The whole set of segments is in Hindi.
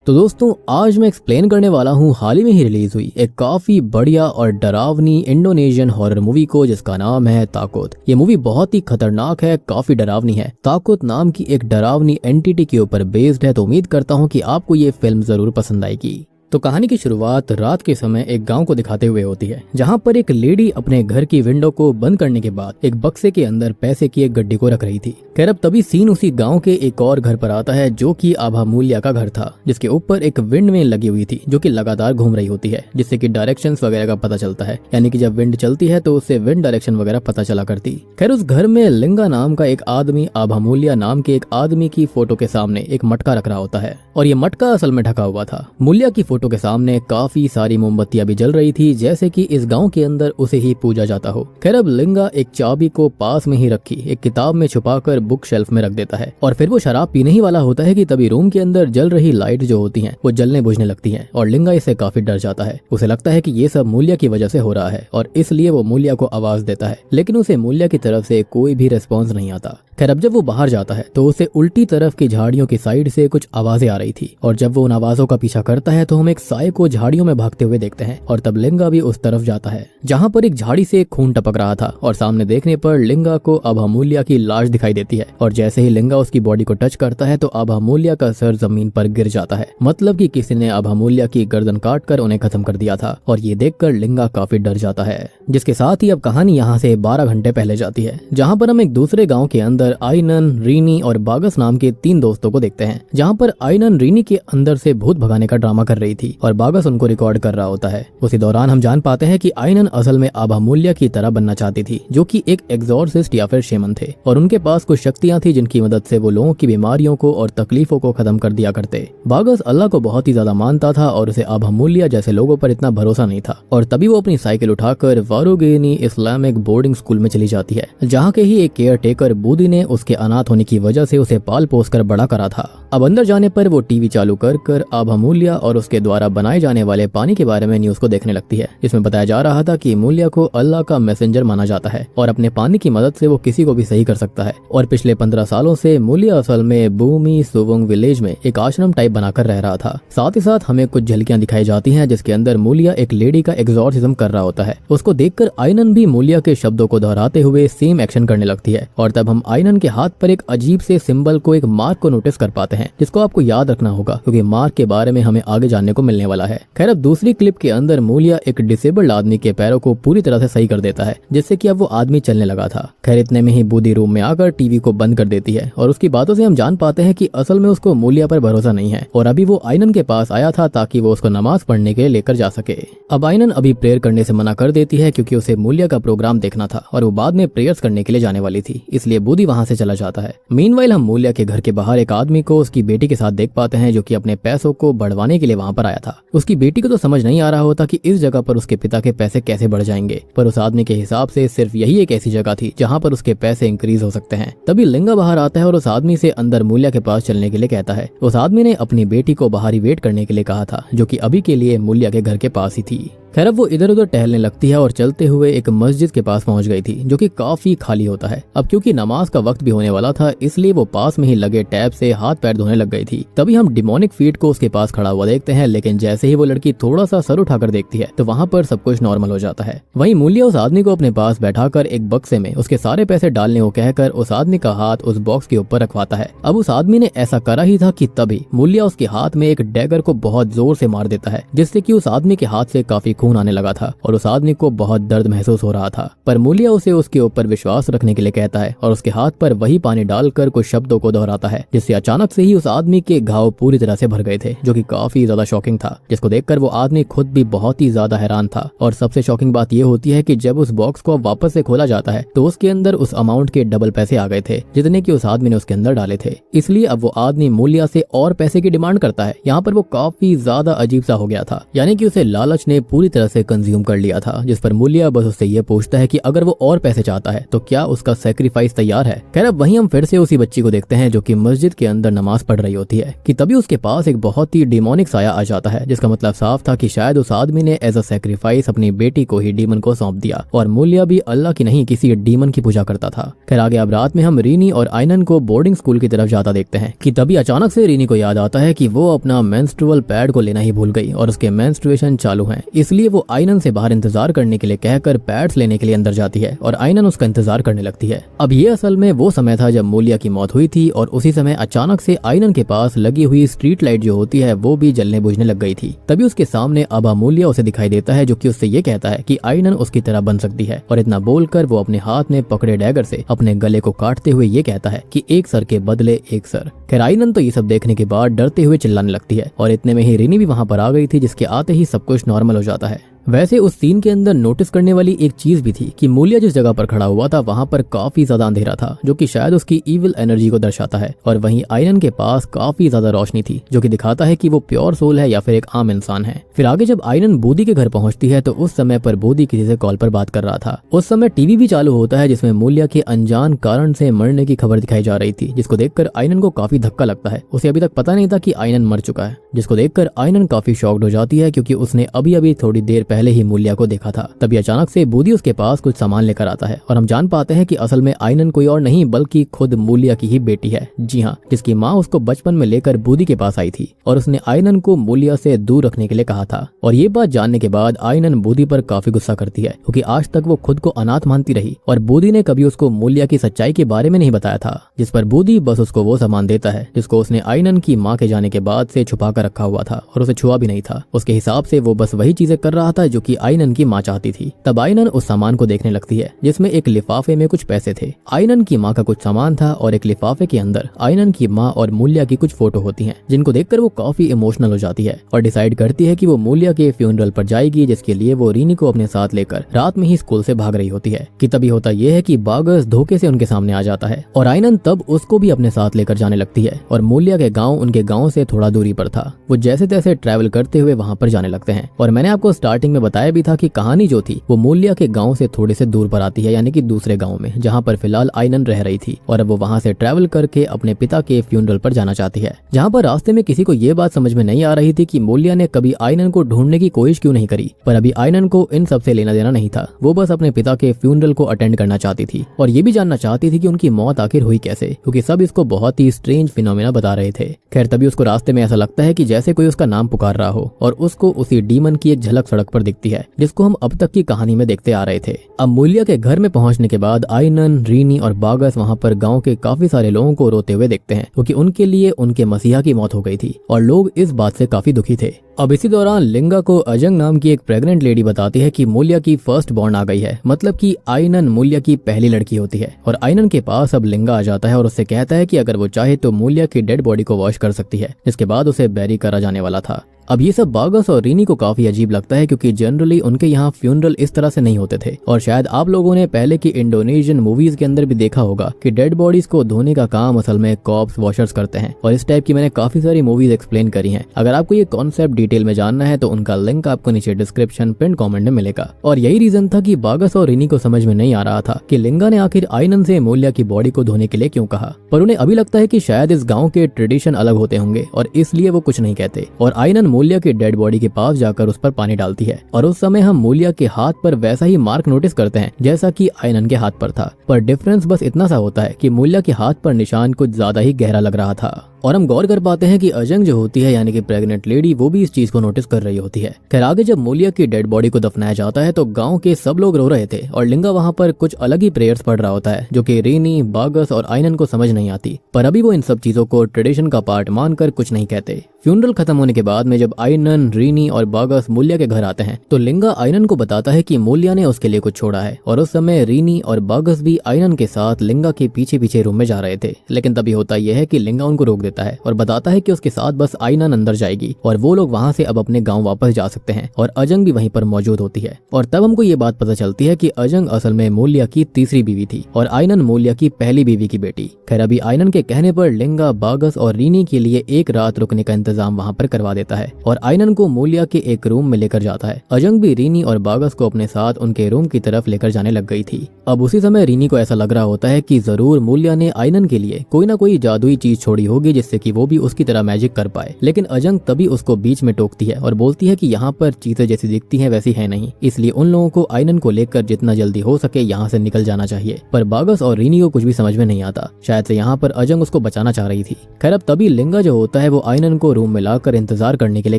तो दोस्तों आज मैं एक्सप्लेन करने वाला हूँ हाल ही में ही रिलीज हुई एक काफी बढ़िया और डरावनी इंडोनेशियन हॉरर मूवी को जिसका नाम है ताकुत। ये मूवी बहुत ही खतरनाक है, काफी डरावनी है। ताकुत नाम की एक डरावनी एंटिटी के ऊपर बेस्ड है, तो उम्मीद करता हूँ कि आपको ये फिल्म जरूर पसंद आएगी। तो कहानी की शुरुआत रात के समय एक गांव को दिखाते हुए होती है, जहां पर एक लेडी अपने घर की विंडो को बंद करने के बाद एक बक्से के अंदर पैसे की एक गड्डी को रख रही थी। खैर अब तभी सीन उसी गांव के एक और घर पर आता है जो कि आभा मूल्या का घर था, जिसके ऊपर एक विंड मिल लगी हुई थी जो कि लगातार घूम रही होती है, जिससे कि डायरेक्शंस वगैरह का पता चलता है। यानी कि जब विंड चलती है तो उससे विंड डायरेक्शन वगैरह पता चला करती। खैर उस घर में लिंगा नाम का एक आदमी आभा मूल्या नाम के एक आदमी की फोटो के सामने एक मटका रख रहा होता है, और ये मटका असल में ढका हुआ था। मूल्या की फोटो के सामने काफी सारी मोमबत्तियां भी जल रही थी, जैसे कि इस गांव के अंदर उसे ही पूजा जाता हो। खैर अब लिंगा एक चाबी को पास में ही रखी एक किताब में छुपाकर बुक शेल्फ में रख देता है, और फिर वो शराब पीने ही वाला होता है कि तभी रूम के अंदर जल रही लाइट जो होती हैं वो जलने बुझने लगती हैं, और लिंगा इससे काफी डर जाता है। उसे लगता है कि ये सब मूल्या की वजह से हो रहा है, और इसलिए वो मूल्या को आवाज देता है, लेकिन उसे मूल्या की तरफ से कोई भी रिस्पॉन्स नहीं आता। खैर अब जब वो बाहर जाता है तो उसे उल्टी तरफ की झाड़ियों की साइड से कुछ आवाजें आ रही थी, और जब वो उन आवाजों का पीछा करता है तो हम एक साये को झाड़ियों में भागते हुए देखते हैं, और तब लिंगा भी उस तरफ जाता है जहां पर एक झाड़ी से खून टपक रहा था, और सामने देखने पर लिंगा को आभा मूल्या की लाश दिखाई देती है। और जैसे ही लिंगा उसकी बॉडी को टच करता है तो आभा मूल्या का सर जमीन पर गिर जाता है, मतलब कि किसी ने आभा मूल्या की गर्दन काट कर उन्हें खत्म कर दिया था। और ये देखकर लिंगा काफी डर जाता है, जिसके साथ ही अब कहानी यहाँ से 12 घंटे पहले जाती है, जहाँ पर हम एक दूसरे गाँव के अंदर आइनन, रीनी और बागस नाम के 3 दोस्तों को देखते हैं, जहाँ पर आइनन रीनी के अंदर से भूत भगाने का ड्रामा कर रही थी और बागस उनको रिकॉर्ड कर रहा होता है। उसी दौरान हम जान पाते हैं कि आइनन असल में आभा मूल्या की तरह बनना चाहती थी, जो कि एक एग्जॉर्सिस्ट या फिर शेमन थे, और उनके पास कुछ शक्तियां थी जिनकी मदद से वो लोगों की बीमारियों को और तकलीफों को खत्म कर दिया करते। बागस अल्लाह को बहुत ही ज्यादा मानता था और उसे आभा मूल्या जैसे लोगों पर इतना भरोसा नहीं था, और तभी वो अपनी साइकिल उठाकर वारुगेनी इस्लामिक बोर्डिंग स्कूल में चली जाती है, जहाँ के ही एक केयर टेकर बूदी ने उसके अनाथ होने की वजह से उसे पाल पोस कर बड़ा करा था। अब अंदर जाने पर वो टीवी चालू कर आभा मूल्या और उसके द्वारा बनाए जाने वाले पानी के बारे में न्यूज को देखने लगती है, जिसमें बताया जा रहा था कि मूल्या को अल्लाह का मैसेंजर माना जाता है और अपने पानी की मदद से वो किसी को भी सही कर सकता है। और पिछले 15 सालों से मूल्या असल में बूमी सुवंग विलेज में एक आश्रम टाइप बनाकर रह रहा था। साथ ही साथ हमें कुछ झलकियां दिखाई जाती हैं जिसके अंदर मूल्या एक लेडी का एग्जॉर्सिज्म कर रहा होता है। उसको देखकर आइनन भी मूल्या के शब्दों को दोहराते हुए सेम एक्शन करने लगती है, और तब हम आइनन के हाथ पर एक अजीब से सिंबल को, एक मार्क को नोटिस कर पाते हैं, जिसको आपको याद रखना होगा क्योंकि मार्क के बारे में हमें आगे जानने को मिलने वाला है। खैर अब दूसरी क्लिप के अंदर मूल्या एक डिसेबल्ड आदमी के पैरों को पूरी तरह से सही कर देता है, जिससे कि अब वो आदमी चलने लगा था। खैर इतने में ही बूदी रूम में आकर टीवी को बंद कर देती है, और उसकी बातों से हम जान पाते हैं कि असल में उसको मूल्या पर भरोसा नहीं है, और अभी वो आइनन के पास आया था ताकि वो उसको नमाज पढ़ने के लिए लेकर जा सके। अब आइनन अभी प्रेयर करने से मना कर देती है क्योंकि उसे मूल्या का प्रोग्राम देखना था और वो बाद में प्रेयर्स करने के लिए जाने वाली थी, इसलिए बूदी वहां से चला जाता है। मीनवाइल हम मूल्या के घर के बाहर एक आदमी को उसकी बेटी के साथ देख पाते हैं, जो कि अपने पैसों को बढ़वाने के लिए वहां पर आया था। उसकी बेटी को तो समझ नहीं आ रहा होता कि इस जगह पर उसके पिता के पैसे कैसे बढ़ जाएंगे, पर उस आदमी के हिसाब से सिर्फ यही एक ऐसी जगह थी जहां पर उसके पैसे इंक्रीज हो सकते हैं। तभी लिंगा बाहर आता है और उस आदमी से अंदर मूल्या के पास चलने के लिए कहता है। उस आदमी ने अपनी बेटी को बाहर ही वेट करने के लिए कहा था, जो कि अभी के लिए मूल्या के घर के पास ही थी। खैर अब वो इधर उधर टहलने लगती है और चलते हुए एक मस्जिद के पास पहुंच गई थी, जो कि काफी खाली होता है। अब क्योंकि नमाज का वक्त भी होने वाला था, इसलिए वो पास में ही लगे टैप से हाथ पैर धोने लग गई थी। तभी हम डिमोनिक फीट को उसके पास खड़ा हुआ देखते हैं, लेकिन जैसे ही वो लड़की थोड़ा सा सर उठाकर देखती है तो वहाँ पर सब कुछ नॉर्मल हो जाता है। वहीं मूल्या उस आदमी को अपने पास बैठाकर एक बक्से में उसके सारे पैसे डालने को कहकर उस आदमी का हाथ उस बॉक्स के ऊपर रखवाता है। अब उस आदमी ने ऐसा करा ही था कि तभी मूल्या उसके हाथ में एक डैगर को बहुत जोर से मार देता है, जिससे कि उस आदमी के हाथ से काफी खून आने लगा था और उस आदमी को बहुत दर्द महसूस हो रहा था। पर मूल्या उसे उसके ऊपर विश्वास रखने के लिए कहता है और उसके हाथ पर वही पानी डालकर कुछ शब्दों को दोहराता है, जिससे अचानक से ही उस आदमी के घाव पूरी तरह से भर गए थे, जो कि काफी ज्यादा शॉकिंग था, जिसको देखकर वो आदमी खुद भी बहुत ही ज्यादा हैरान था। और सबसे शॉकिंग बात ये होती है कि जब उस बॉक्स को वापस से खोला जाता है तो उसके अंदर उस अमाउंट के डबल पैसे आ गए थे जितने की उस आदमी ने उसके अंदर डाले थे। इसलिए अब वो आदमी मूल्या से और पैसे की डिमांड करता है। यहाँ पर वो काफी ज्यादा अजीब सा हो गया था, यानी कि उसे लालच ने पूरी तरह से कंज्यूम कर लिया था, जिस पर मूल्या बस उससे ये पूछता है कि अगर वो और पैसे चाहता है तो क्या उसका सेक्रीफाइस तैयार है। खैर अब वहीं हम फिर से उसी बच्ची को देखते हैं जो कि मस्जिद के अंदर नमाज पढ़ रही होती है कि तभी उसके पास एक बहुत ही डिमोनिक साया आ जाता है, जिसका मतलब साफ था कि शायद उस आदमी ने एज अ सेक्रीफाइस अपनी बेटी को ही डीमन को सौंप दिया और मूल्या भी अल्लाह की नहीं किसी डीमन की पूजा करता था। खैर आगे अब रात में हम रीनी और आयनन को बोर्डिंग स्कूल की तरफ जाता देखते हैं कि तभी अचानक से रीनी को याद आता है कि वो अपना मेंस्ट्रुअल पैड को लेना ही भूल गई और उसके मेंस्ट्रुएशन चालू है, इसलिए वो आयनन से बाहर इंतजार करने के लिए कहकर पैड्स लेने के लिए अंदर जाती है और आयनन उसका इंतजार करने लगती है। अब ये असल में वो समय था जब मूल्या की मौत हुई थी और उसी समय अचानक से आयनन के पास लगी हुई स्ट्रीट लाइट जो होती है वो भी जलने बुझने लग गई थी। तभी उसके सामने अबा मूल्या उसे दिखाई देता है जो कि उससे ये कहता है कि आयनन उसकी तरह बन सकती है और इतना बोलकर वो अपने हाथ में पकड़े डैगर से अपने गले को काटते हुए ये कहता है कि एक सर के बदले एक सर। खैर आयनन तो ये सब देखने के बाद डरते हुए चिल्लाने लगती है और इतने में ही रीनी भी वहां पर आ गई थी, जिसके आते ही सब कुछ नॉर्मल हो जाता है। वैसे उस सीन के अंदर नोटिस करने वाली एक चीज भी थी कि मूल्या जिस जगह पर खड़ा हुआ था वहां पर काफी ज्यादा अंधेरा था, जो कि शायद उसकी इविल एनर्जी को दर्शाता है, और वहीं आयनन के पास काफी ज्यादा रोशनी थी जो कि दिखाता है कि वो प्योर सोल है या फिर एक आम इंसान है। फिर आगे जब आयनन बूदी के घर पहुंचती है तो उस समय पर बूदी किसी से कॉल पर बात कर रहा था। उस समय टीवी भी चालू होता है जिसमें मूल्या के अनजान कारण से मरने की खबर दिखाई जा रही थी, जिसको देखकर आयनन को काफी धक्का लगता है। उसे अभी तक पता नहीं था कि आयनन मर चुका है, जिसको देखकर आयनन काफी शॉक्ड हो जाती है क्योंकि उसने अभी अभी थोड़ी देर पहले ही मूल्या को देखा था। तभी अचानक से बूदी उसके पास कुछ सामान लेकर आता है और हम जान पाते हैं कि असल में आयनन कोई और नहीं बल्कि खुद मूल्या की ही बेटी है। जी हाँ, जिसकी माँ उसको बचपन में लेकर बूदी के पास आई थी और उसने आयनन को मूल्या से दूर रखने के लिए कहा था। और ये बात जानने के बाद आयनन बूदी पर काफी गुस्सा करती है क्योंकि आज तक वो खुद को अनाथ मानती रही और बूदी ने कभी उसको मूल्या की सच्चाई के बारे में नहीं बताया था, जिस पर बूदी बस उसको वो सामान देता है जिसको उसने आयनन की माँ के जाने के बाद से छुपा कर रखा हुआ था और उसे छुआ भी नहीं था। उसके हिसाब से वो बस वही चीजें कर रहा था जो कि आयनन की माँ चाहती थी। तब आयनन उस सामान को देखने लगती है जिसमें एक लिफाफे में कुछ पैसे थे। आयनन की माँ का कुछ सामान था और एक लिफाफे के अंदर आयनन की माँ और मूल्या की कुछ फोटो होती हैं, जिनको देखकर वो काफी इमोशनल हो जाती है और डिसाइड करती है कि वो मूल्या के फ्यूनरल पर जाएगी, जिसके लिए वो रीनी को अपने साथ लेकर रात में ही स्कूल से भाग रही होती है। कि तभी होता यह है कि बागस धोखे से उनके सामने आ जाता है और आयनन तब उसको भी अपने साथ लेकर जाने लगती है और मूल्या के गाँव उनके गाँव से थोड़ा दूरी पर था। वो जैसे तैसे ट्रैवल करते हुए वहाँ पर जाने लगते हैं और मैंने आपको स्टार्टिंग में बताया भी था कि कहानी जो थी वो मूल्या के गांव से थोड़े से दूर पर आती है, यानी कि दूसरे गांव में जहां पर फिलहाल आयनन रह रही थी और अब वो वहां से ट्रैवल करके अपने पिता के फ्यूनरल पर जाना चाहती है। जहां पर रास्ते में किसी को ये बात समझ में नहीं आ रही थी कि मूल्या ने कभी आयनन को ढूंढने की कोशिश क्यों नहीं करी, पर अभी आयनन को इन सब से लेना देना नहीं था। वो बस अपने पिता के फ्यूनरल को अटेंड करना चाहती थी और ये भी जानना चाहती थी कि उनकी मौत आखिर हुई कैसे, क्योंकि सब इसको बहुत ही स्ट्रेंज फिनोमेना बता रहे थे। खैर तभी उसको रास्ते में ऐसा लगता है कि जैसे कोई उसका नाम पुकार रहा हो और उसको उसी डीमन की एक झलक सड़क पर दिखती है जिसको हम अब तक की कहानी में देखते आ रहे थे। अब मूल्या के घर में पहुंचने के बाद आयनन, रीनी और बागस वहां पर गांव के काफी सारे लोगों को रोते हुए देखते हैं क्योंकि उनके लिए उनके मसीहा की मौत हो गई थी और लोग इस बात से काफी दुखी थे। अब इसी दौरान लिंगा को अजंग नाम की एक प्रेग्नेंट लेडी बताती है कि मूल्या की फर्स्ट बॉर्न आ गई है, मतलब कि आयनन मूल्या की पहली लड़की होती है। और आयनन के पास अब लिंगा आ जाता है और उससे कहता है कि अगर वो चाहे तो मूल्या की डेड बॉडी को वॉश कर सकती है, जिसके बाद उसे बैरी करा जाने वाला था। अब ये सब बागस और रीनी को काफी अजीब लगता है क्योंकि जनरली उनके यहाँ फ्यूनरल इस तरह से नहीं होते थे और शायद आप लोगों ने पहले की इंडोनेशियन मूवीज के अंदर भी देखा होगा कि डेड बॉडीज को धोने का काम असल में कॉप्स वॉशर्स करते हैं और इस टाइप की मैंने काफी सारी मूवीज एक्सप्लेन करी हैं। अगर आपको ये कॉन्सेप्ट डिटेल में जानना है तो उनका लिंक आपको नीचे डिस्क्रिप्शन पिन कॉमेंट में मिलेगा। और यही रीजन था कि बागस और रीनी को समझ में नहीं आ रहा था कि लिंगा ने आखिर आयनन से मूल्या की बॉडी को धोने के लिए क्यों कहा, पर उन्हें अभी लगता है कि शायद इस गाँव के ट्रेडिशन अलग होते होंगे और इसलिए वो कुछ नहीं कहते। और आयनन मूल्या की डेड बॉडी के पास जाकर उस पर पानी डालती है और उस समय हम मूल्या के हाथ पर वैसा ही मार्क नोटिस करते हैं जैसा कि आयनन के हाथ पर था, पर डिफरेंस बस इतना सा होता है कि मूल्या के हाथ पर निशान कुछ ज्यादा ही गहरा लग रहा था। और हम गौर कर पाते हैं कि अजंग जो होती है यानी कि प्रेग्नेंट लेडी, वो भी इस चीज को नोटिस कर रही होती है। खैर आगे जब मूल्या की डेड बॉडी को दफनाया जाता है तो गांव के सब लोग रो रहे थे और लिंगा वहां पर कुछ अलग ही प्रेयर्स पढ़ रहा होता है जो कि रीनी, बागस और आयनन को समझ नहीं आती, पर अभी वो इन सब चीजों को ट्रेडिशन का पार्ट मानकर कुछ नहीं कहते। फ्यूनरल खत्म होने के बाद में जब आयनन, रीनी और बागस मूल्या के घर आते हैं तो लिंगा आयनन को बताता है कि मूल्या ने उसके लिए कुछ छोड़ा है और उस समय रीनी और बागस भी आयनन के साथ लिंगा के पीछे पीछे रूम में जा रहे थे। लेकिन तभी होता यह है कि लिंगा उनको रोक देती देता है और बताता है कि उसके साथ बस आइनन अंदर जाएगी और वो लोग वहाँ से अब अपने गाँव वापस जा सकते हैं और अजंग भी वहीं पर मौजूद होती है। और तब हमको ये बात पता चलती है कि अजंग असल में मूल्या की तीसरी बीवी थी और आइनन मूल्या की पहली बीवी की बेटी। खैर अभी आइनन के कहने पर लिंगा बागस और रीनी के लिए एक रात रुकने का इंतजाम वहाँ पर करवा देता है और आइनन को मूल्या के एक रूम में लेकर जाता है। अजंग भी रीनी और बागस को अपने साथ उनके रूम की तरफ लेकर जाने लग गई थी। अब उसी समय रीनी को ऐसा लग रहा होता है कि जरूर मूल्या ने आइनन के लिए कोई ना कोई जादुई चीज छोड़ी होगी जिससे कि वो भी उसकी तरह मैजिक कर पाए। लेकिन अजंग तभी उसको बीच में टोकती है और बोलती है कि यहाँ पर चीजें जैसी दिखती हैं वैसी है नहीं, इसलिए उन लोगों को आइनन को लेकर जितना जल्दी हो सके यहाँ से निकल जाना चाहिए। पर बागस और रीनी को कुछ भी समझ में नहीं आता, शायद से यहाँ पर अजंग उसको बचाना चाह रही थी। खैर अब तभी लिंगा जो होता है वो आइनन को रूम में लाकर इंतजार करने के लिए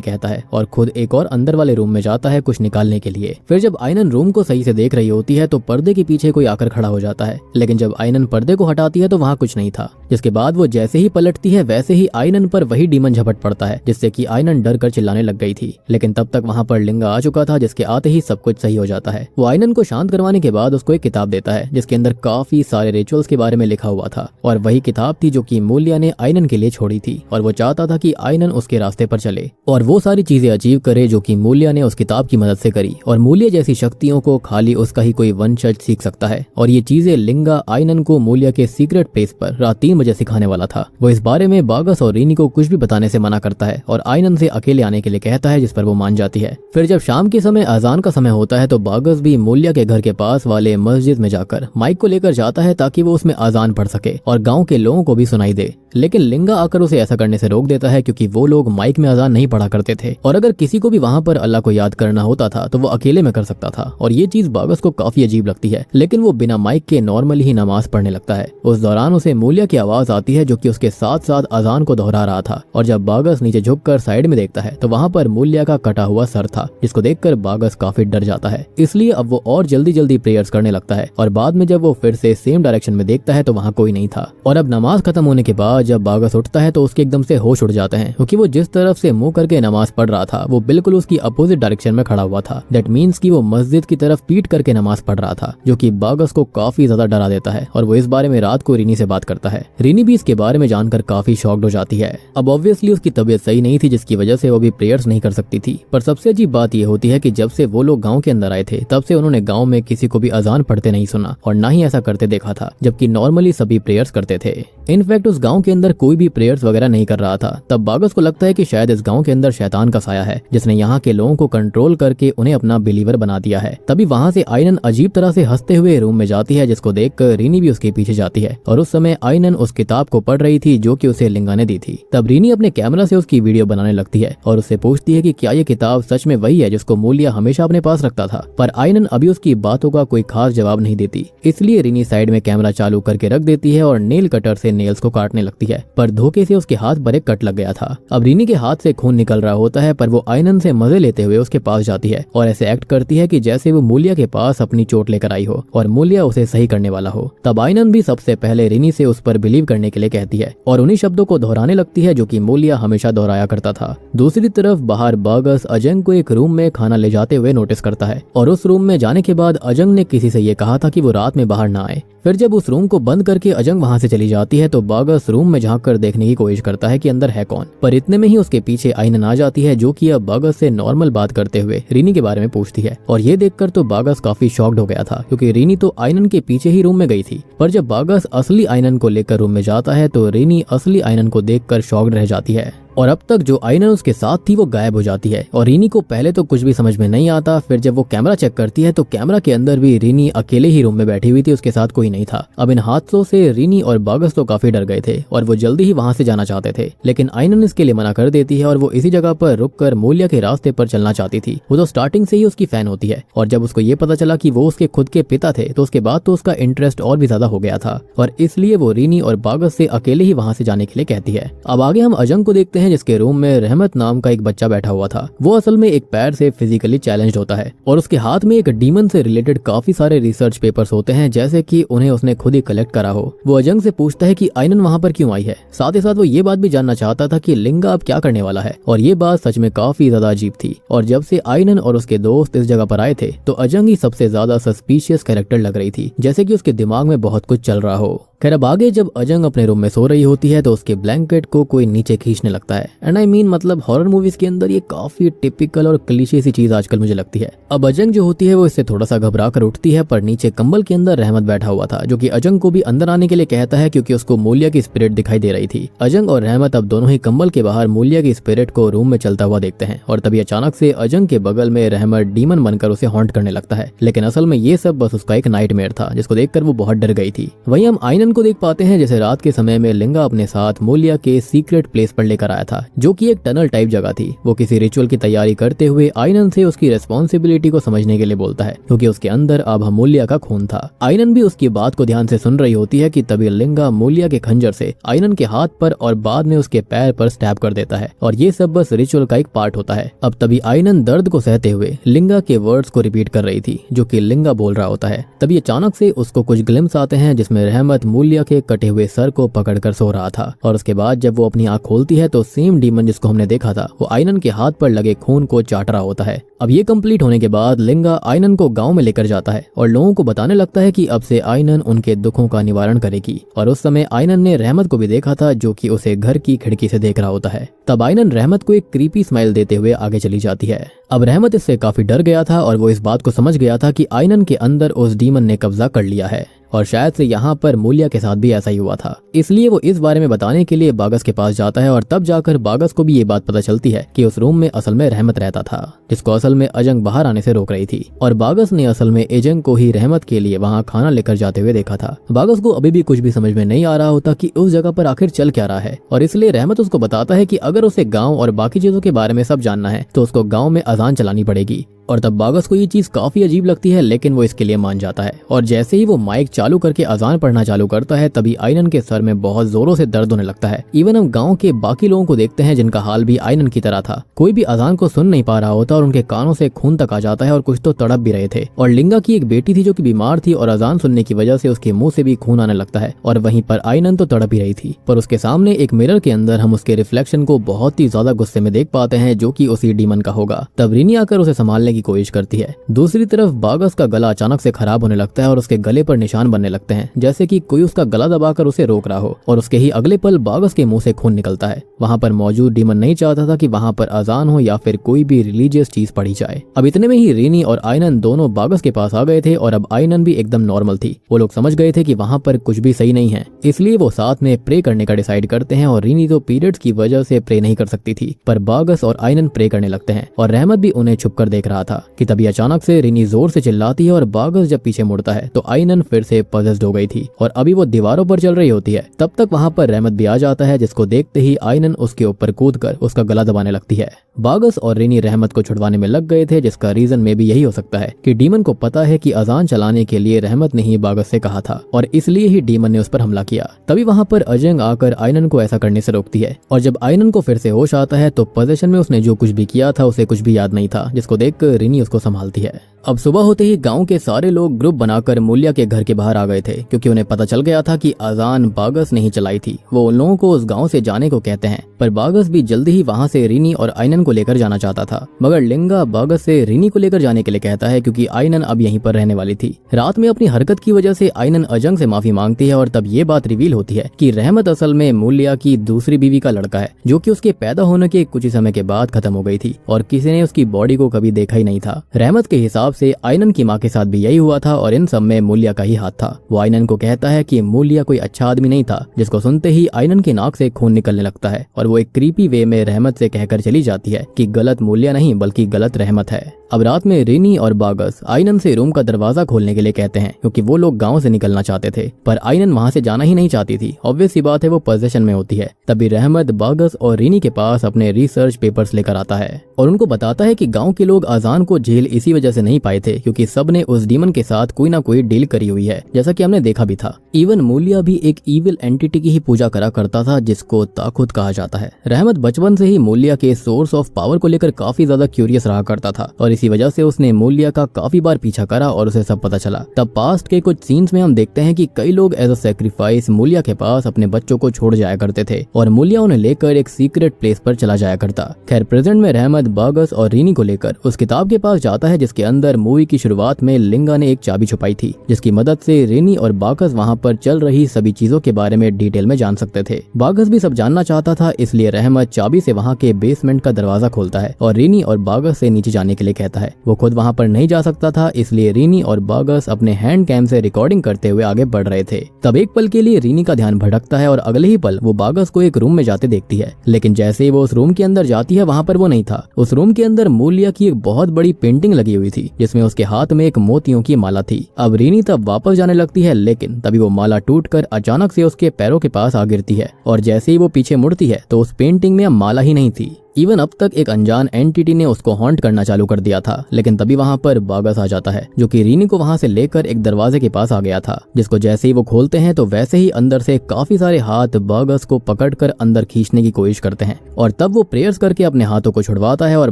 कहता है और खुद एक और अंदर वाले रूम में जाता है कुछ निकालने के लिए। फिर जब आइनन रूम को सही से देख रही होती है तो पर्दे के पीछे कोई आकर खड़ा हो जाता है, लेकिन जब आइनन पर्दे को हटाती है तो वहाँ कुछ नहीं था। जिसके बाद वो जैसे ही पलटती है वैसे ही आइनन पर वही डीमन झपट पड़ता है, जिससे कि आइनन डर कर चिल्लाने लग गई थी। लेकिन तब तक वहाँ पर लिंगा आ चुका था, जिसके आते ही सब कुछ सही हो जाता है। वो आइनन को शांत करवाने के बाद उसको एक किताब देता है जिसके अंदर काफी सारे रिचुअल्स के बारे में लिखा हुआ था और वही किताब थी जो कि मूल्या ने आइनन के लिए छोड़ी थी और वो चाहता था कि आइनन उसके रास्ते पर चले और वो सारी चीजें अचीव करे जो कि मूल्या ने उस किताब की मदद से करी। और मूल्या जैसी शक्तियों को खाली उसका ही कोई वंशज सीख सकता है और ये चीजें लिंगा आइनन को मूल्या के सीक्रेट प्लेस पर रात 3 बजे सिखाने वाला था। वो इस बारे में बागस और रीनी को कुछ भी बताने से मना करता है और आइनन से अकेले आने के लिए कहता है, जिस पर वो मान जाती है। फिर जब शाम के समय अजान का समय होता है तो बागस भी मूल्या के घर के पास वाले मस्जिद में जाकर माइक को लेकर जाता है ताकि वो उसमें अजान पढ़ सके और गाँव के लोगों को भी सुनाई दे। लेकिन लिंगा आकर उसे ऐसा करने से रोक देता है क्योंकि वो लोग माइक में अजान नहीं पढ़ा करते थे और अगर किसी को भी वहाँ पर अल्लाह को याद करना होता था तो वो अकेले में कर सकता था और ये चीज बागस को काफी अजीब लगती है। लेकिन वो बिना माइक के नॉर्मली ही नमाज पढ़ने लगता है। उस दौरान उसे मूल्या की आवाज आती है जो कि उसके साथ साथ अजान को दोहरा रहा था और जब बागस नीचे झुककर साइड में देखता है तो वहाँ पर मूल्या का कटा हुआ सर था, जिसको देखकर बागस काफी डर जाता है। इसलिए अब वो और जल्दी जल्दी प्रेयर्स करने लगता है और बाद में जब वो फिर से सेम डायरेक्शन में देखता है तो वहाँ कोई नहीं था। और अब नमाज खत्म होने के बाद जब बागस उठता है तो उसके एकदम से होश उड़ जाते हैं क्योंकि वो जिस तरफ से मुंह करके नमाज पढ़ रहा था वो बिल्कुल उसकी अपोजिट डायरेक्शन में खड़ा हुआ था। दैट मीन्स कि वो मस्जिद की तरफ पीट करके नमाज पढ़ रहा था, जो कि बागस को काफी ज्यादा डरा देता है और वो इस बारे में रात को रीनी से बात करता है। रीनी भी इसके बारे में जानकर काफी शॉक्ड हो जाती है। अब ऑब्वियसली उसकी तबीयत सही नहीं थी जिसकी वजह से वो भी प्रेयर्स नहीं कर सकती थी। पर सबसे अजीब बात ये होती है कि जब से वो लोग गाँव के अंदर आए थे तब से उन्होंने गाँव में किसी को भी अजान पढ़ते नहीं सुना और ना ही ऐसा करते देखा था, जबकि नॉर्मली सभी प्रेयर्स करते थे। इनफैक्ट उस गाँव के अंदर कोई भी प्रेयर्स वगैरह नहीं कर रहा था। तब बागस को लगता है कि शायद इस गाँव के अंदर शैतान का साया है जिसने यहाँ के लोगों को कंट्रोल करके उन्हें अपना बिलीवर बना दिया है। तभी वहाँ से आइनन अजीब तरह से हंसते हुए रूम में जाती है, जिसको देखकर रीनी भी उसके पीछे जाती है और उस समय आइनन उस किताब को पढ़ रही थी जो कि उसे लिंगा ने दी थी। तब रीनी अपने कैमरा से उसकी वीडियो बनाने लगती है और उससे पूछती है कि क्या ये किताब सच में वही है जिसको मूल्या हमेशा अपने पास रखता था। पर आइनन अभी उसकी बातों का कोई खास जवाब नहीं देती, इसलिए रीनी साइड में कैमरा चालू करके रख देती है और नेल कटर से नेल्स को काटने लगती है। पर धोखे से उसके हाथ पर एक कट लग गया था। अब रीनी के हाथ से खून निकल रहा होता है पर वो आइनन से मजे लेते हुए उसके पास जाती है और ऐसे एक्ट करती है कि जैसे वो मूल्या के पास अपनी चोट लेकर आई हो और मूल्या उसे सही करने वाला हो। तब आइनन भी सबसे पहले रीनी से उस पर बिलीव करने के लिए कहती है और उन्हीं शब्दों को दोहराने लगती है जो कि मूल्या हमेशा दोहराया करता था। दूसरी तरफ बाहर बागस अजंग को एक रूम में खाना ले जाते हुए नोटिस करता है और उस रूम में जाने के बाद अजंग ने किसी से ये कहा था कि वो रात में बाहर ना आए। फिर जब उस रूम को बंद करके अजंग वहां से चली जाती है तो बागस रूम में झांक कर देखने की कोशिश करता है कि अंदर है कौन। पर इतने में ही उसके पीछे आइनन आ जाती है जो कि अब बागस से नॉर्मल बात करते हुए रीनी के बारे में पूछती है और ये देखकर तो बागस काफी शॉक्ड हो गया था क्योंकि रीनी तो आइनन के पीछे ही रूम में गई थी। पर जब बागस असली आइनन को लेकर रूम में जाता है तो रीनी असली आइनन को देखकर शॉक्ड रह जाती है और अब तक जो आइनन उसके साथ थी वो गायब हो जाती है और रीनी को पहले तो कुछ भी समझ में नहीं आता। फिर जब वो कैमरा चेक करती है तो कैमरा के अंदर भी रीनी अकेले ही रूम में बैठी हुई थी, उसके साथ कोई नहीं था। अब इन हादसों से रीनी और बागस तो काफी डर गए थे और वो जल्दी ही वहां से जाना चाहते थे, लेकिन आइनन इसके लिए मना कर देती है और वो इसी जगह पर रुककर मूल्या के रास्ते पर चलना चाहती थी। वो तो स्टार्टिंग से ही उसकी फैन होती है और जब उसको ये पता चला कि वो उसके खुद के पिता थे तो उसके बाद तो उसका इंटरेस्ट और भी ज्यादा हो गया था और इसलिए वो रीनी और बागस से अकेले ही वहां से जाने के लिए कहती है। अब आगे हम अजंग को देखते हैं जिसके रूम में रहमत नाम का एक बच्चा बैठा हुआ था। वो असल में एक पैर से फिजिकली चैलेंज्ड होता है और उसके हाथ में एक डीमन से रिलेटेड काफी सारे रिसर्च पेपर्स होते हैं जैसे कि उन्हें उसने खुद ही कलेक्ट करा हो। वो अजंग से पूछता है कि आइनन वहां पर क्यों आई है। साथ ही साथ वो ये बात भी जानना चाहता था कि लिंगा अब क्या करने वाला है और ये बात सच में काफी ज्यादा अजीब थी। और जब से आइनन और उसके दोस्त इस जगह पर आए थे तो अजंग ही सबसे ज्यादा सस्पिशियस कैरेक्टर लग रही थी, जैसे कि उसके दिमाग में बहुत कुछ चल रहा हो। खैर अब आगे जब अजंग अपने रूम में सो रही होती है तो उसके ब्लैंकेट को कोई नीचे खींचने लगता है। एंड आई मीन मतलब हॉरर मूवीज के अंदर ये काफी टिपिकल और क्लीशे सी चीज आजकल मुझे लगती है। अब अजंग जो होती है वो इससे थोड़ा सा घबरा कर उठती है, पर नीचे कंबल के अंदर रहमत बैठा हुआ था जो कि अजंग को भी अंदर आने के लिए कहता है क्योंकि उसको मूल्या की स्पिरिट दिखाई दे रही थी। अजंग और रहमत अब दोनों ही कंबल के बाहर मूल्या की स्पिरिट को रूम में चलता हुआ देखते हैं और तभी अचानक से अजंग के बगल में रहमत डीमन बनकर उसे हॉन्ट करने लगता है। लेकिन असल में ये सब बस उसका एक नाइटमेयर था जिसको देखकर वो बहुत डर गई थी। वहीं हम आइनन को देख पाते हैं जैसे रात के समय में लिंगा अपने साथ मूल्या के सीक्रेट प्लेस पर लेकर आया था जो कि एक टनल टाइप जगह थी। वो किसी रिचुअल की तैयारी करते हुए आइनन से उसकी रेस्पॉन्सिबिलिटी को समझने के लिए बोलता है क्योंकि उसके अंदर अब मूल्या का खून था। आइनन भी उसकी बात को ध्यान से सुन रही होती है कि तभी लिंगा मूल्या के खंजर से आइनन के हाथ पर और बाद में उसके पैर पर स्टैब कर देता है और ये सब बस रिचुअल का एक पार्ट होता है। अब तभी आइनन दर्द को सहते हुए लिंगा के वर्ड्स को रिपीट कर रही थी जो कि लिंगा बोल रहा होता है। तभी अचानक से उसको कुछ ग्लिम्स आते हैं जिसमें रहमत मूल्या के कटे हुए सर को पकड़कर सो रहा था और उसके बाद जब वो अपनी आंख खोलती है तो सेम डीमन जिसको हमने देखा था वो आइनन के हाथ पर लगे खून को चाट रहा होता है। अब ये कंप्लीट होने के बाद लिंगा आइनन को गांव में लेकर जाता है और लोगों को बताने लगता है कि अब से आइनन उनके दुखों का निवारण करेगी। और उस समय आइनन ने रहमत को भी देखा था जो कि उसे घर की खिड़की से देख रहा होता है। तब आइनन रहमत को एक क्रीपी स्माइल देते हुए आगे चली जाती है। अब रहमत इससे काफी डर गया था और वो इस बात को समझ गया था कि आइनन के अंदर उस डीमन ने कब्जा कर लिया है और शायद से यहाँ पर मूल्या के साथ भी ऐसा ही हुआ था। इसलिए वो इस बारे में बताने के लिए बागस के पास जाता है और तब जाकर बागस को भी ये बात पता चलती है कि उस रूम में असल में रहमत रहता था जिसको असल में अजंग बाहर आने से रोक रही थी। और बागस ने असल में अजंग को ही रहमत के लिए वहाँ खाना लेकर जाते हुए देखा था। बागस को अभी भी कुछ भी समझ में नहीं आ रहा होता कि उस जगह पर आखिर चल क्या रहा है और इसलिए रहमत उसको बताता है कि अगर उसे गाँव और बाकी चीजों के बारे में सब जानना है तो उसको गाँव में अजान चलानी पड़ेगी। और तब बागस को ये चीज काफी अजीब लगती है लेकिन वो इसके लिए मान जाता है और जैसे ही वो माइक चालू करके अजान पढ़ना चालू करता है तभी आइनन के सर में बहुत जोरों से दर्द होने लगता है। इवन हम गांव के बाकी लोगों को देखते हैं जिनका हाल भी आइनन की तरह था। कोई भी अजान को सुन नहीं पा रहा होता और उनके कानों से खून तक आ जाता है और कुछ तो तड़प भी रहे थे। और लिंगा की एक बेटी थी जो कि बीमार थी और अजान सुनने की वजह से उसके मुंह से भी खून आने लगता है और वहीं पर आइनन तो तड़प ही रही थी। पर उसके सामने एक मिरर के अंदर हम उसके रिफ्लेक्शन को बहुत ही ज्यादा गुस्से में देख पाते हैं जो कि उसी डीमन का होगा। तब रिनी आकर उसे संभालने की कोशिश करती है। दूसरी तरफ बागस का गला अचानक से खराब होने लगता है और उसके गले पर निशान बनने लगते हैं जैसे कि कोई उसका गला दबाकर उसे रोक रहा हो और उसके ही अगले पल बागस के मुंह से खून निकलता है। वहां पर मौजूद डीमन नहीं चाहता था कि वहां पर अजान हो या फिर कोई भी रिलीजियस चीज पढ़ी जाए। अब इतने में ही रिनी और आइनन दोनों बागस के पास आ गए थे और अब आइनन भी एकदम नॉर्मल थी। वो लोग समझ गए थे कि वहां पर कुछ भी सही नहीं है, इसलिए वो साथ में प्रे करने का डिसाइड करते हैं। और रिनी तो पीरियड्स की वजह से प्रे नहीं कर सकती थी पर बागस और आइनन प्रे करने लगते हैं और रहमत भी उन्हें छुपकर देख रहा था कि तभी अचानक से रिनी जोर से चिल्लाती है और बागस जब पीछे मुड़ता है तो आइनन फिर से पजेस्ड हो गई थी और अभी वो दीवारों पर चल रही होती है। तब तक वहां पर रहमत भी आ जाता है जिसको देखते ही आइनन उसके ऊपर कूदकर उसका गला दबाने लगती है। बागस और रिनी रहमत को छुड़वाने में लग गए थे जिसका रीजन में भी यही हो सकता है कि डीमन को पता है कि अजान चलाने के लिए रहमत ने ही बागस से कहा था और इसलिए ही डीमन ने उस पर हमला किया। तभी वहां पर अजंग आकर आइनन को ऐसा करने से रोकती है और जब आइनन को फिर से होश आता है तो पोजीशन में उसने जो कुछ भी किया था उसे कुछ भी याद नहीं था जिसको देखकर रिनी उसको संभालती है। अब सुबह होते ही गांव के सारे लोग ग्रुप बनाकर मूल्या के घर के बाहर आ गए थे क्योंकि उन्हें पता चल गया था कि अजान बागस नहीं चलाई थी। वो उन लोगों को उस गांव से जाने को कहते हैं पर बागस भी जल्दी ही वहां से रिनी और आइनन को लेकर जाना चाहता था मगर लिंगा बागस से रिनी को लेकर जाने के लिए कहता है क्योंकि आइनन अब यहीं पर रहने वाली थी। रात में अपनी हरकत की वजह से आइनन अजंग से माफी मांगती है और तब ये बात रिवील होती है कि रहमत असल में मूल्या की दूसरी बीवी का लड़का है जो कि उसके पैदा होने के कुछ ही समय के बाद खत्म हो गई थी और किसी ने उसकी बॉडी को कभी देखा ही नहीं था। रहमत के हिसाब से आइनन की माँ के साथ भी यही हुआ था और इन सब में मूल्या का ही हाथ था। वो आइनन को कहता है कि मूल्या कोई अच्छा आदमी नहीं था जिसको सुनते ही आइनन की नाक से खून निकलने लगता है और वो एक क्रीपी वे में रहमत से कहकर चली जाती है कि गलत मूल्या नहीं बल्कि गलत रहमत है। अब रात में रिनी और बागस आइनन से रूम का दरवाजा खोलने के लिए कहते हैं क्योंकि वो लोग गांव से निकलना चाहते थे पर आइनन वहां से जाना ही नहीं चाहती थी। ऑब्वियस सी बात है वो पोजीशन में होती है। तभी रहमत बागस और रिनी के पास अपने रिसर्च पेपर्स लेकर आता है और उनको बताता है कि गांव के लोग अजान को झेल इसी वजह से नहीं पाए थे क्योंकि सब ने उस डीमन के साथ कोई ना कोई डील करी हुई है जैसा कि हमने देखा भी था। इवन मूल्या भी एक इविल एंटिटी की ही पूजा करा करता था जिसको ताकुत कहा जाता है। रहमत बचपन से ही मूल्या के सोर्स ऑफ पावर को लेकर काफी ज्यादा क्यूरियस रहा करता था और इसी वजह से उसने मूल्या का काफी बार पीछा करा और उसे सब पता चला। तब पास्ट के कुछ सीन्स में हम देखते हैं कि कई लोग एज अ सैक्रिफाइस मूल्या के पास अपने बच्चों को छोड़ जाया करते थे और मूल्या उन्हें लेकर एक सीक्रेट प्लेस पर चला जाया करता। खैर प्रेजेंट में रहमत बागस और रीनी को लेकर उस किताब के पास जाता है जिसके अंदर अंदर मूवी की शुरुआत में लिंगा ने एक चाबी छुपाई थी, जिसकी मदद से रेनी और बाकस वहाँ पर चल रही सभी चीजों के बारे में डिटेल में जान सकते थे। बाकस भी सब जानना चाहता था, इसलिए रहमत चाबी से वहाँ के बेसमेंट का दरवाजा खोलता है और रेनी और बाकस से नीचे जाने के लिए कहता है। वो खुद वहाँ पर नहीं जा सकता था, इसलिए रेनी और बाकस अपने हैंड कैम से रिकॉर्डिंग करते हुए आगे बढ़ रहे थे। तब एक पल के लिए रेनी का ध्यान भटकता है और अगले ही पल वो बाकस को एक रूम में जाते देखती है, लेकिन जैसे ही वो उस रूम के अंदर जाती है वहाँ पर वो नहीं था। उस रूम के अंदर मूलिया की एक बहुत बड़ी पेंटिंग लगी हुई थी, जिसमें उसके हाथ में एक मोतियों की माला थी। अब रेनी तब वापस जाने लगती है, लेकिन तभी वो माला टूटकर अचानक से उसके पैरों के पास आ गिरती है और जैसे ही वो पीछे मुड़ती है तो उस पेंटिंग में अब माला ही नहीं थी। इवन अब तक एक अनजान एंटिटी ने उसको हॉन्ट करना चालू कर दिया था, लेकिन तभी वहाँ पर बाकस आ जाता है, जो कि रेनी को वहाँ से लेकर एक दरवाजे के पास आ गया था, जिसको जैसे ही वो खोलते हैं तो वैसे ही अंदर से काफी सारे हाथ बाकस को पकड़कर अंदर खींचने की कोशिश करते हैं। और तब वो प्रेयर्स करके अपने हाथों को छुड़वाता है और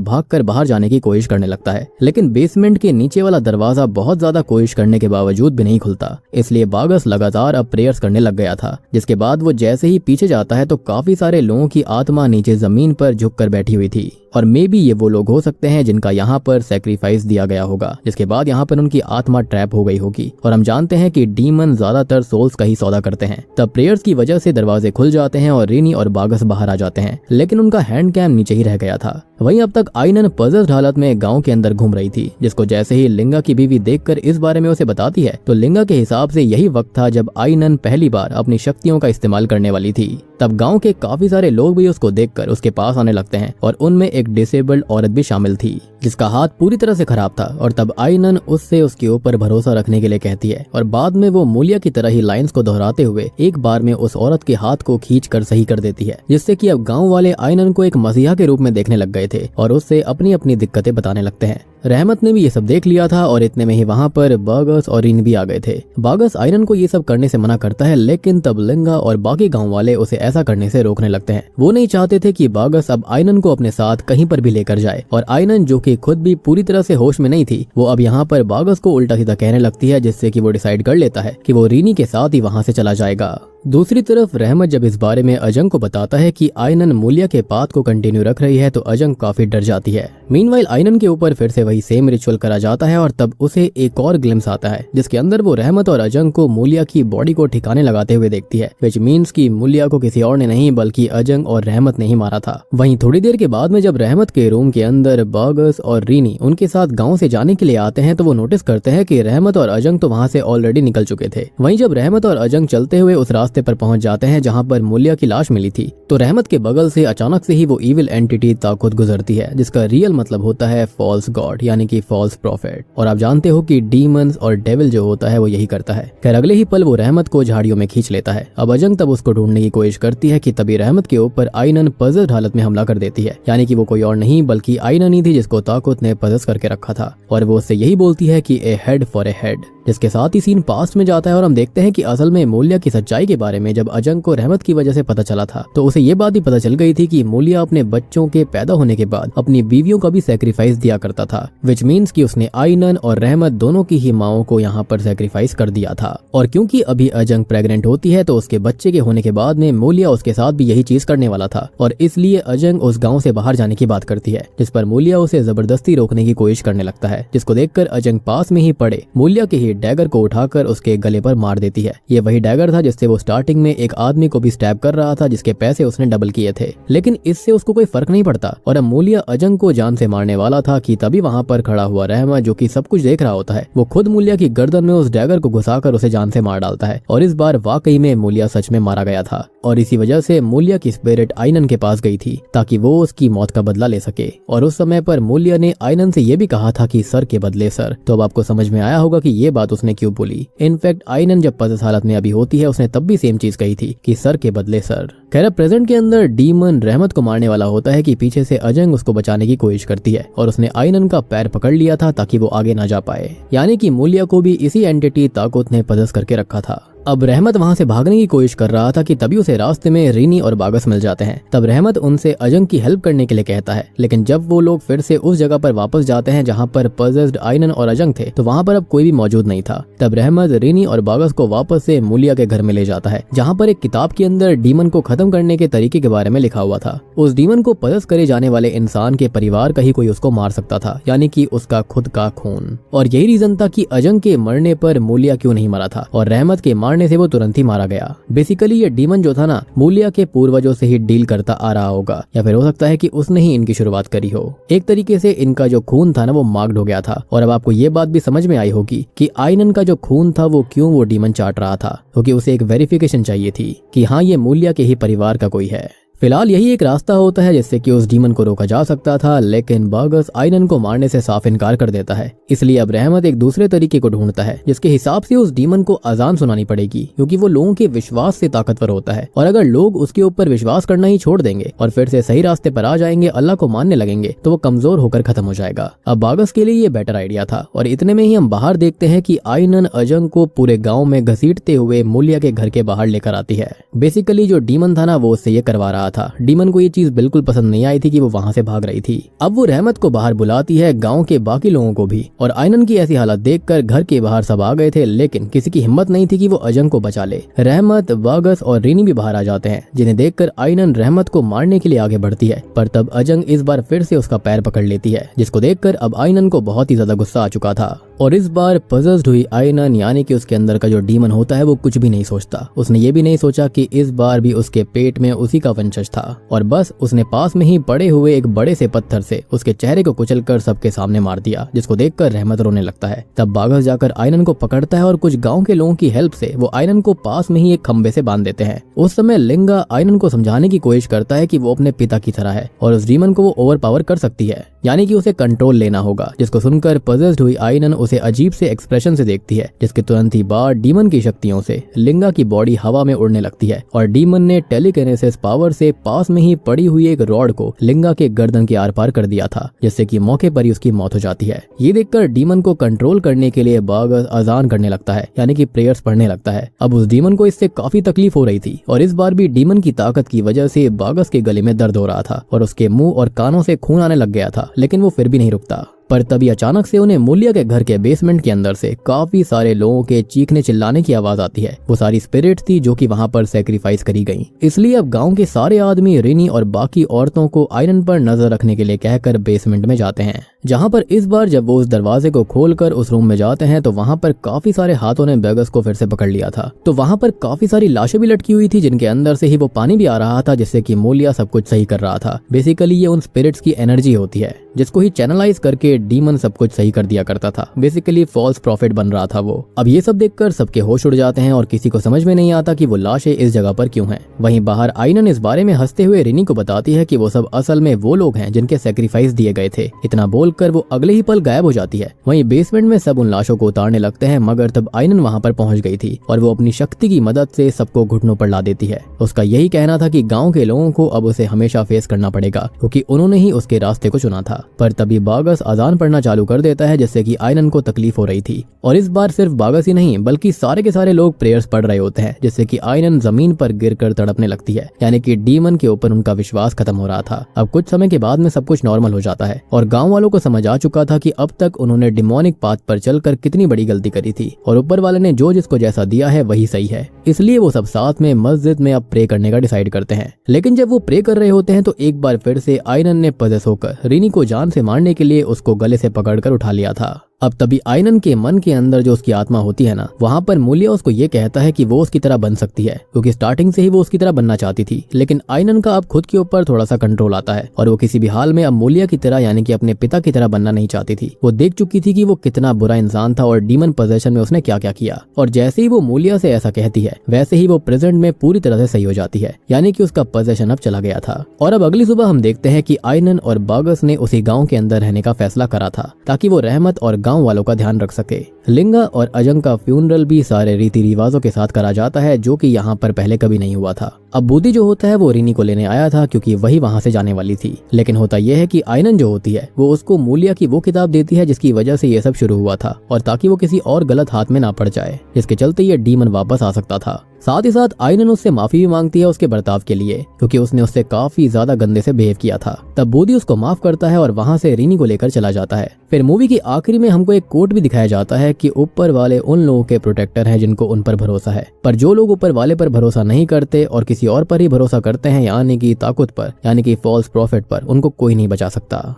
भागकर बाहर जाने की कोशिश करने लगता है, लेकिन बेसमेंट के नीचे वाला दरवाजा बहुत ज्यादा कोशिश करने के बावजूद भी नहीं खुलता, इसलिए बाकस लगातार अब प्रेयर्स करने लग गया था। जिसके बाद वो जैसे ही पीछे जाता है तो काफी सारे लोगों की आत्मा नीचे जमीन पर झुककर बैठी हुई थी, और मे बी ये वो लोग हो सकते हैं जिनका यहाँ पर सैक्रिफाइस दिया गया होगा, जिसके बाद यहाँ पर उनकी आत्मा ट्रैप हो गई होगी। और हम जानते हैं कि डीमन ज्यादातर सोल्स का ही सौदा करते हैं। तब प्रेयर्स की वजह से दरवाजे खुल जाते हैं और रेनी और बाकस बाहर आ जाते हैं, लेकिन उनका हैंड कैम नीचे ही रह गया था। वहीं अब तक आइनन पजल हालत में गांव के अंदर घूम रही थी, जिसको जैसे ही लिंगा की बीवी देखकर इस बारे में उसे बताती है तो लिंगा के हिसाब से यही वक्त था जब आइनन पहली बार अपनी शक्तियों का इस्तेमाल करने वाली थी। तब गांव के काफी सारे लोग भी उसको देखकर उसके पास आने लगते हैं और उनमें एक डिसेबल्ड औरत भी शामिल थी, जिसका हाथ पूरी तरह से खराब था। और तब आइनन उससे उसके ऊपर भरोसा रखने के लिए कहती है और बाद में वो मूलिया की तरह ही लाइंस को दोहराते हुए एक बार में उस औरत के हाथ को खींचकर सही कर देती है, जिससे कि अब गांव वाले आइनन को एक मसीहा के रूप में देखने लग गए थे और उससे अपनी अपनी दिक्कतें बताने लगते हैं। रहमत ने भी ये सब देख लिया था और इतने में ही वहाँ पर बाकस और रीन भी आ गए थे। बाकस आइनन को ये सब करने से मना करता है, लेकिन तब लिंगा और बाकी गांव वाले उसे ऐसा करने से रोकने लगते हैं। वो नहीं चाहते थे कि बाकस अब आइनन को अपने साथ कहीं पर भी लेकर जाए, और आइनन जो कि खुद भी पूरी तरह से होश में नहीं थी, वो अब यहाँ पर बाकस को उल्टा सीधा कहने लगती है, जिससे कि वो डिसाइड कर लेता है कि वो रीनी के साथ ही वहाँ से चला जाएगा। दूसरी तरफ रहमत जब इस बारे में अजंग को बताता है कि आइनन मूलिया के पाथ को कंटिन्यू रख रही है तो अजंग काफी डर जाती है। मीनवाइल आइनन के ऊपर फिर से वही सेम रिचुअल करा जाता है और तब उसे एक और ग्लिम्स आता है जिसके अंदर वो रहमत और अजंग को मूलिया की बॉडी को ठिकाने लगाते हुए देखती है, विच मीन्स कि मूलिया को किसी और ने नहीं बल्कि अजंग और रहमत ने ही मारा था। वहीं थोड़ी देर के बाद में जब रहमत के रूम के अंदर बाकस और रीनी उनके साथ गाँव से जाने के लिए आते हैं तो वो नोटिस करते हैं कि रहमत और अजंग तो वहाँ से ऑलरेडी निकल चुके थे। वहीं जब रहमत और अजंग चलते हुए उस रास्ते पर पहुंच जाते हैं जहां पर मूलिया की लाश मिली थी, तो रहमत के बगल से अचानक से ही वो इविल एंटिटी ताकुत गुजरती है, जिसका रियल मतलब होता है फॉल्स गॉड यानी कि फॉल्स प्रॉफिट। और आप जानते हो कि डीमंस और डेविल जो होता है वो यही करता है। खैर अगले ही पल वो रहमत को झाड़ियों में खींच लेता है। अब अजंग तब उसको ढूंढने की कोशिश करती है कि तभी रहमत के ऊपर आइनन पजल हालत में हमला कर देती है, यानी कि वो कोई और नहीं बल्कि आइनन ही थी जिसको ताकुत ने पजस करके रखा था। और वो उससे यही बोलती है कि ए हेड फॉर ए हेड, जिसके साथ ही सीन पास्ट में जाता है और हम देखते हैं कि असल में मूलिया की सच्चाई के बारे में जब अजंग को रहमत की वजह से पता चला था तो उसे ये बात भी पता चल गई थी कि मूलिया अपने बच्चों के पैदा होने के बाद अपनी बीवियों का भी सैक्रिफाइस दिया करता था, विच मीन्स कि उसने आइनन और रहमत दोनों की ही माओं को यहाँ पर सैक्रिफाइस कर दिया था। और क्योंकि अभी अजंग प्रेग्नेंट होती है तो उसके बच्चे के होने के बाद में मूलिया उसके साथ भी यही चीज करने वाला था, और इसलिए अजंग उस गाँव से बाहर जाने की बात करती है, जिस पर मूलिया उसे जबरदस्ती रोकने की कोशिश करने लगता है, जिसको देखकर अजंग पास में ही पड़े मूलिया के ही डैगर को उठाकर उसके गले पर मार देती है। ये वही डैगर था जिससे वो स्टार्टिंग में एक आदमी को भी स्टैब कर रहा था, जिसके पैसे उसने डबल किए थे, लेकिन इससे उसको कोई फर्क नहीं पड़ता। और अब मूलिया अजंग को जान से मारने वाला था कि तभी वहाँ पर खड़ा हुआ रहमत, जो कि सब कुछ देख रहा होता है, वो खुद मूलिया की गर्दन में उस डैगर को घुसाकर उसे जान से मार डालता है। और इस बार वाकई में मूलिया सच में मारा गया था, और इसी वजह से मूलिया की स्पिरिट आइनन के पास गई थी ताकि वो उसकी मौत का बदला ले सके। और उस समय पर मूलिया ने आइनन से ये भी कहा था कि सर के बदले सर। तो अब आपको समझ में आया होगा कि ये बात उसने क्यों बोली। इनफैक्ट आइनन जब पजस हालत में अभी होती है उसने तब भी सेम चीज कही थी कि सर के बदले सर। खैर प्रेजेंट के अंदर डीमन रहमत को मारने वाला होता है कि पीछे से अजंग उसको बचाने की कोशिश करती है और उसने आइनन का पैर पकड़ लिया था ताकि वो आगे ना जा पाए, यानी कि मूलिया को भी इसी एंटिटी ताकुत ने पजस करके रखा था। अब रहमत वहाँ से भागने की कोशिश कर रहा था कि तभी उसे रास्ते में रीनी और बागस मिल जाते हैं। तब रहमत उनसे अजंग की हेल्प करने के लिए कहता है, लेकिन जब वो लोग फिर से उस जगह पर वापस जाते हैं जहाँ पर पजेस्ड आयनन और अजंग थे, तो वहाँ पर अब कोई भी मौजूद नहीं था। तब रहमत रीनी और बागस को वापस से मूलिया के घर में ले जाता है, जहाँ पर एक किताब के अंदर डीमन को खत्म करने के तरीके के बारे में लिखा हुआ था। उस डीमन को पजस करे जाने वाले इंसान के परिवार का ही कोई उसको मार सकता था, यानी कि उसका खुद का खून। और यही रीजन था कि अजंग के मरने पर मूलिया क्यों नहीं मरा था और रहमत के मारने से वो तुरंत ही मारा गया। बेसिकली ये डीमन जो था ना, मूलिया के पूर्वजों से ही डील करता आ रहा होगा, या फिर हो सकता है कि उसने ही इनकी शुरुआत करी हो। एक तरीके से इनका जो खून था ना, वो मार्क्ड हो गया था। और अब आपको ये बात भी समझ में आई होगी कि आयनन का जो खून था वो क्यों वो डीमन चाट रहा था, क्योंकि उसे एक वेरिफिकेशन चाहिए थी कि हाँ ये मूलिया के ही परिवार का कोई है। फिलहाल यही एक रास्ता होता है जिससे कि उस डीमन को रोका जा सकता था, लेकिन बागस आयनन को मारने से साफ इनकार कर देता है। इसलिए अब रहमत एक दूसरे तरीके को ढूंढता है जिसके हिसाब से उस डीमन को अजान सुनानी पड़ेगी, क्योंकि वो लोगों के विश्वास से ताकतवर होता है। और अगर लोग उसके ऊपर विश्वास करना ही छोड़ देंगे और फिर से सही रास्ते पर आ जाएंगे, अल्लाह को मानने लगेंगे, तो वो कमजोर होकर खत्म हो जाएगा। अब बागस के लिए ये बेटर आइडिया था। और इतने में ही हम बाहर देखते हैं कि आयनन अजंग को पूरे गाँव में घसीटते हुए मूलिया के घर के बाहर लेकर आती है। बेसिकली जो डीमन था ना, वो उससे ये करवा रहा था। डीमन को ये चीज बिल्कुल पसंद नहीं आई थी कि वो वहाँ से भाग रही थी। अब वो रहमत को बाहर बुलाती है, गांव के बाकी लोगों को भी। और आयनन की ऐसी हालत देखकर घर के बाहर सब आ गए थे, लेकिन किसी की हिम्मत नहीं थी कि वो अजंग को बचा ले। रहमत, बागस और रीनी भी बाहर आ जाते हैं, जिन्हें देखकर आयनन रहमत को मारने के लिए आगे बढ़ती है। पर तब अजंग इस बार फिर से उसका पैर पकड़ लेती है, जिसको देखकर अब आयनन को बहुत ही ज्यादा गुस्सा आ चुका था। और इस बार पजेस्ड हुई आयनन, यानी कि उसके अंदर का जो डीमन होता है, वो कुछ भी नहीं सोचता। उसने ये भी नहीं सोचा कि इस बार भी उसके पेट में उसी का वंशज था, और बस उसने पास में ही पड़े हुए एक बड़े से पत्थर से उसके चेहरे को कुचलकर सबके सामने मार दिया, जिसको देखकर रहमत रोने लगता है। तब बागस जाकर आयनन को पकड़ता है और कुछ गांव के लोगों की हेल्प से वो आयनन को पास में ही एक खंबे से बांध देते हैं। उस समय लिंगा आयनन को समझाने की कोशिश करता है कि वो अपने पिता की तरह है और उस डीमन को वो ओवरपावर कर सकती है, यानी कि उसे कंट्रोल लेना होगा। जिसको सुनकर पजेस्ड हुई आयनन उसे अजीब से एक्सप्रेशन से देखती है, जिसके तुरंत ही बाद डीमन की शक्तियों से लिंगा की बॉडी हवा में उड़ने लगती है और डीमन ने टेलीकिनेसिस पावर से पास में ही पड़ी हुई एक रॉड को लिंगा के गर्दन के आर पार कर दिया था, जिससे कि मौके पर ही उसकी मौत हो जाती है। ये देखकर डीमन को कंट्रोल करने के लिए बागस अजान करने लगता है, यानी कि प्रेयर्स पढ़ने लगता है। अब उस डीमन को इससे काफी तकलीफ हो रही थी और इस बार भी डीमन की ताकत की वजह से बागस के गले में दर्द हो रहा था और उसके मुंह और कानों से खून आने लग गया था, लेकिन वो फिर भी नहीं रुकता। पर तभी अचानक से उन्हें मूलिया के घर के बेसमेंट के अंदर से काफी सारे लोगों के चीखने चिल्लाने की आवाज आती है। वो सारी स्पिरिट थी जो कि वहां पर सैक्रिफाइस करी गई। इसलिए अब गांव के सारे आदमी रिनी और बाकी औरतों को आयरन पर नजर रखने के लिए कहकर बेसमेंट में जाते हैं, जहां पर इस बार जब वो उस दरवाजे को खोलकर उस रूम में जाते हैं तो वहां पर काफी सारे हाथों ने बेगस को फिर से पकड़ लिया था। तो वहां पर काफी सारी लाशें भी लटकी हुई थी, जिनके अंदर से ही वो पानी भी आ रहा था, जिससे कि मूलिया सब कुछ सही कर रहा था। बेसिकली ये उन स्पिरिट्स की एनर्जी होती है जिसको ही चैनलाइज करके डीमन सब कुछ सही कर दिया करता था। बेसिकली फॉल्स प्रॉफिट बन रहा था वो। अब ये सब देखकर सबके होश उड़ जाते हैं और किसी को समझ में नहीं आता कि वो लाशें इस जगह पर क्यों हैं। वहीं बाहर आयनन इस बारे में हंसते हुए रिनी को बताती है कि वो सब असल में वो लोग हैं जिनके सैक्रिफाइस दिए गए थे। इतना बोलकर वो अगले ही पल गायब हो जाती है। वहीं बेसमेंट में सब उन लाशों को उतारने लगते हैं, मगर तब आयनन वहां पर पहुंच गई थी और वो अपनी शक्ति की मदद से सबको घुटनों पर ला देती है। उसका यही कहना था कि गाँव के लोगों को अब उसे हमेशा फेस करना पड़ेगा, क्योंकि उन्होंने ही उसके रास्ते को चुना था। पर तभी बागस अजान पढ़ना चालू कर देता है, जिससे कि आयनन को तकलीफ हो रही थी। और इस बार सिर्फ बागस ही नहीं बल्कि सारे के सारे लोग प्रेयर्स पढ़ रहे होते हैं, जिससे कि आयनन जमीन पर गिरकर तड़पने लगती है, यानी कि डीमन के ऊपर उनका विश्वास खत्म हो रहा था। अब कुछ समय के बाद में सब कुछ नॉर्मल हो जाता है और गांव वालों को समझ आ चुका था कि अब तक उन्होंने डिमोनिक पाथ पर चलकर कितनी बड़ी गलती करी थी और ऊपर वाले ने जो जिसको जैसा दिया है वही सही है। इसलिए वो सब साथ में मस्जिद में अब प्रे करने का डिसाइड करते हैं। लेकिन जब वो प्रे कर रहे होते हैं तो एक बार फिर से आयनन ने पजेस होकर रिनी को जान से मारने के लिए उसको गले से पकड़कर उठा लिया था। अब तभी आयनन के मन के अंदर जो उसकी आत्मा होती है ना, वहाँ पर मूलिया उसको ये कहता है कि वो उसकी तरह बन सकती है, क्योंकि स्टार्टिंग से ही वो उसकी तरह बनना चाहती थी। लेकिन आयनन का अब खुद के ऊपर थोड़ा सा कंट्रोल आता है और वो किसी भी हाल में अब मूलिया की तरह यानी कि अपने पिता की तरह बनना नहीं चाहती थी। वो देख चुकी थी कि वो कितना बुरा इंसान था और डीमन पोजेशन में उसने क्या क्या किया। और जैसे ही वो मूलिया से ऐसा कहती है वैसे ही वो प्रेजेंट में पूरी तरह से सही हो जाती है, यानी कि उसका पोजेशन अब चला गया था। और अब अगली सुबह हम देखते हैं कि आयनन और बागस ने उसी गाँव के अंदर रहने का फैसला करा था, ताकि वो रहमत और गाँव वालों का ध्यान रख सके। लिंगा और अजंग का फ्यूनरल भी सारे रीति रिवाजों के साथ करा जाता है, जो कि यहाँ पर पहले कभी नहीं हुआ था। अब बूदी जो होता है वो रीनी को लेने आया था क्योंकि वही वहां से जाने वाली थी, लेकिन होता यह है कि आयनन जो होती है वो उसको मूलिया की वो किताब देती है जिसकी वजह से ये सब शुरू हुआ था, और ताकि वो किसी और गलत हाथ में ना पड़ जाए, जिसके चलते ये डीमन वापस आ सकता था। साथ ही साथ आयनन उससे माफी भी मांगती है उसके बर्ताव के लिए, क्योंकि उसने उससे काफी ज्यादा गंदे से बिहेव किया था। तब बूदी उसको माफ करता है और वहां से रीनी को लेकर चला जाता है। फिर मूवी की आखिरी में हमको एक कोट भी दिखाया जाता है कि ऊपर वाले उन लोगों के प्रोटेक्टर हैं जिनको उन पर भरोसा है, पर जो लोग ऊपर वाले पर भरोसा नहीं करते और किसी और पर ही भरोसा करते हैं, यानी कि ताकत पर, यानी कि फॉल्स प्रॉफिट पर, उनको कोई नहीं बचा सकता।